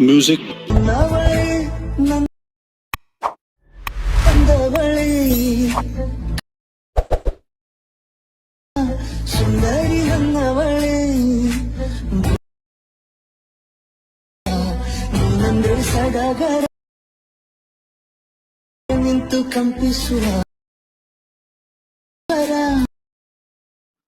music. ಸುಂದರಿ ನನ್ನವಳೆ ನಿನ್ನಂದ್ರೆ ಸಡಗರ ನಿಂತು ಕಂಪಿಸುವ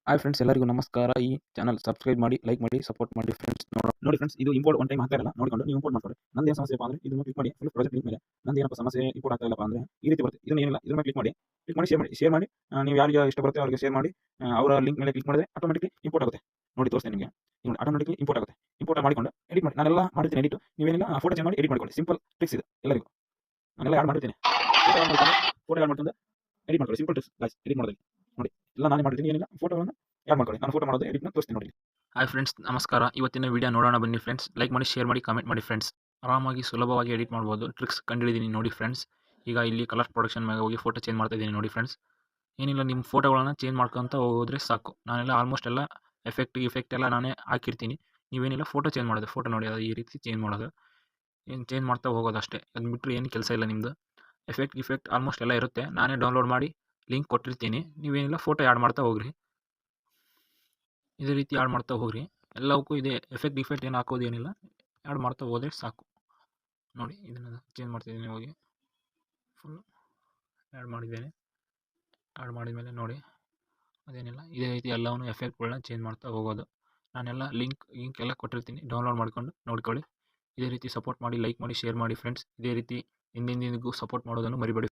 hi friends, ಎಲ್ಲರಿಗೂ ನಮಸ್ಕಾರ. ಈ ಚಾನಲ್ ಸಬ್ಸ್ಕ್ರೈಬ್ ಮಾಡಿ, ಲೈಕ್ ಮಾಡಿ, ಸಪೋರ್ಟ್ ಮಾಡಿ ಫ್ರೆಂಡ್ಸ್. ನೋಡಿ ಫ್ರೆಂಡ್ಸ್, ಇದು ಇಂಪೋರ್ಟ್ ಒನ್ ಟೈಮ್ ಆಗ್ತಾರಲ್ಲ, ನೋಡಿಕೊಂಡು ನೀವು ಇಂಪೋರ್ಟ್ ಮಾಡ್ಕೊಳ್ಳಿ. ನಂದು ಏನು ಸಮಸ್ಯೆ ಅಂದ್ರೆ ಇದನ್ನು ಕ್ಲಿಕ್ ಮಾಡಿ, ಫುಲ್ ಪ್ರಾಜೆಕ್ಟ್ ಕ್ಲಿಕ್ ಮೇಲೆ ನಂದು ಏನಪ್ಪ ಸಮಸ್ಯೆ ಇಂಪೋರ್ಟ್ ಆಗ್ತಾ ಇಲ್ಲಪ್ಪ ಅಂದ್ರೆ ಈ ರೀತಿ ಬರುತ್ತೆ. ಇದನ್ನ ಏನಿಲ್ಲ, ಇದ್ರ ಮೇಲೆ ಕ್ಲಿಕ್ ಮಾಡಿ ಶೇರ್ ಮಾಡಿ ನೀವು ಯಾರಿಗೆ ಇಷ್ಟ ಬರುತ್ತೆ ಅವರಿಗೆ ಶೇರ್ ಮಾಡಿ. ಅವರ ಲಿಂಕ್ ಮೇಲೆ ಕ್ಲಿಕ್ ಮಾಡಿದ್ರೆ ಆಟೋಮೆಟಿಕ್ಲಿ ಇಂಪೋರ್ಟ್ ಆಗುತ್ತೆ. ನೋಡಿ ತೋರಿಸ್ತೇನೆ ನಿಮಗೆ. ನೋಡಿ ಆಟೋಮೆಟಿಕ್ಲಿ ಇಂಪೋರ್ಟ್ ಆಗುತ್ತೆ. ಇಂಪೋರ್ಟ್ ಮಾಡಿಕೊಂಡು ಎಡಿಟ್ ಮಾಡಿ. ನಾನೆಲ್ಲ ಮಾಡ್ತೀನಿ ಎಡಿಟ್. ನೀವೇನಿಲ್ಲ ಫೋಟೋ ಚೇಂಜ್ ಮಾಡಿ ಎಡಿಟ್ ಮಾಡ್ಕೊಳ್ಳಿ. ಸಿಂಪಲ್ ಟ್ರಿಕ್ಸ್ ಇದೆ ಎಲ್ಲರಿಗೂ. ನಾನೆಲ್ಲ ಆಡ್ ಮಾಡಿರ್ತೀನಿ. ಫೋಟೋ ಆಡ್ ಮಾಡ್ಕೊಂಡು ಎಡಿಟ್ ಮಾಡ್ಕೊಳ್ಳಿ. ಸಿಂಪಲ್ ಟ್ರಿಕ್ಸ್ ಗೈಸ್, ಎಡಿಟ್ ಮಾಡೋದು ನೋಡಿ. ಎಲ್ಲ ನಾನೇ ಮಾಡಿದ್ದೀನಿ. ಏನಿಲ್ಲ ಫೋಟೋವನ್ನು ಯಾಡ್ ಮಾಡ್ಕೊಳ್ಳಿ. ನಾನು ಫೋಟೋ ಮಾಡೋದು ಎಡಿಟ್ನ ತೋರಿಸ್ತೀನಿ ನೋಡಿ. ಹಾಯ್ ಫ್ರೆಂಡ್ಸ್, ನಮಸ್ಕಾರ. ಇವತ್ತಿನ ವಿಡಿಯೋ ನೋಡೋಣ ಬನ್ನಿ ಫ್ರೆಂಡ್ಸ್. ಲೈಕ್ ಮಾಡಿ, ಶೇರ್ ಮಾಡಿ, ಕಾಮೆಂಟ್ ಮಾಡಿ ಫ್ರೆಂಡ್ಸ್. ಆರಾಮಾಗಿ ಸುಲಭವಾಗಿ ಎಡಿಟ್ ಮಾಡ್ಬೋದು. ಟ್ರಿಕ್ಸ್ ಕಂಡುಹಿಡಿದೀನಿ ನೋಡಿ ಫ್ರೆಂಡ್ಸ್. ಈಗ ಇಲ್ಲಿ ಕಲರ್ ಪ್ರೊಡಕ್ಷನ್ ಮೇಲೆ ಹೋಗಿ ಫೋಟೋ ಚೇಂಜ್ ಮಾಡ್ತಾ ಇದ್ದೀನಿ ನೋಡಿ ಫ್ರೆಂಡ್ಸ್. ಏನಿಲ್ಲ, ನಿಮ್ಮ ಫೋಟೋಗಳನ್ನು ಚೇಂಜ್ ಮಾಡ್ಕೊತ ಹೋದ್ರೆ ಸಾಕು. ನಾನೆಲ್ಲ ಆಲ್ಮೋಸ್ಟ್ ಎಲ್ಲ ಇಫೆಕ್ಟ್ ಎಲ್ಲ ನಾನೇ ಹಾಕಿರ್ತೀನಿ. ನೀವೇನಿಲ್ಲ ಫೋಟೋ ಚೇಂಜ್ ಮಾಡೋದು. ಫೋಟೋ ನೋಡಿ, ಅದು ಈ ರೀತಿ ಚೇಂಜ್ ಮಾಡೋದು. ಏನು ಚೇಂಜ್ ಮಾಡ್ತಾ ಹೋಗೋದು ಅಷ್ಟೇ. ಅದು ಬಿಟ್ಟರೆ ಏನು ಕೆಲಸ ಇಲ್ಲ ನಿಮ್ಮದು. ಇಫೆಕ್ಟ್ ಆಲ್ಮೋಸ್ಟ್ ಎಲ್ಲ ಇರುತ್ತೆ. ನಾನೇ ಡೌನ್ಲೋಡ್ ಮಾಡಿ ಲಿಂಕ್ ಕೊಟ್ಟಿರ್ತೀನಿ. ನೀವೇನಿಲ್ಲ ಫೋಟೋ ಆ್ಯಡ್ ಮಾಡ್ತಾ ಹೋಗ್ರಿ. ಇದೇ ರೀತಿ ಆ್ಯಡ್ ಮಾಡ್ತಾ ಹೋಗ್ರಿ. ಎಲ್ಲವಕ್ಕೂ ಇದೆ ಇಫೆಕ್ಟ್ ಏನು ಹಾಕೋದೇನಿಲ್ಲ. ಆ್ಯಡ್ ಮಾಡ್ತಾ ಹೋದರೆ ಸಾಕು. ನೋಡಿ, ಇದನ್ನು ಚೇಂಜ್ ಮಾಡ್ತಿದ್ದೀನಿ. ಹೋಗಿ ಫುಲ್ ಆ್ಯಡ್ ಮಾಡಿದ್ದೇನೆ. ಆ್ಯಡ್ ಮಾಡಿದ ಮೇಲೆ ನೋಡಿ, ಅದೇನಿಲ್ಲ, ಇದೇ ರೀತಿ ಎಲ್ಲವನ್ನೂ ಎಫೆಕ್ಟ್ಗಳನ್ನ ಚೇಂಜ್ ಮಾಡ್ತಾ ಹೋಗೋದು. ನಾನೆಲ್ಲ ಲಿಂಕ್ ಎಲ್ಲ ಕೊಟ್ಟಿರ್ತೀನಿ. ಡೌನ್ಲೋಡ್ ಮಾಡ್ಕೊಂಡು ನೋಡ್ಕೊಳ್ಳಿ. ಇದೇ ರೀತಿ ಸಪೋರ್ಟ್ ಮಾಡಿ, ಲೈಕ್ ಮಾಡಿ, ಶೇರ್ ಮಾಡಿ ಫ್ರೆಂಡ್ಸ್. ಇದೇ ರೀತಿ ಹಿಂದಿನ ಸಪೋರ್ಟ್ ಮಾಡೋದನ್ನು ಮರಿಬೇಡಿ.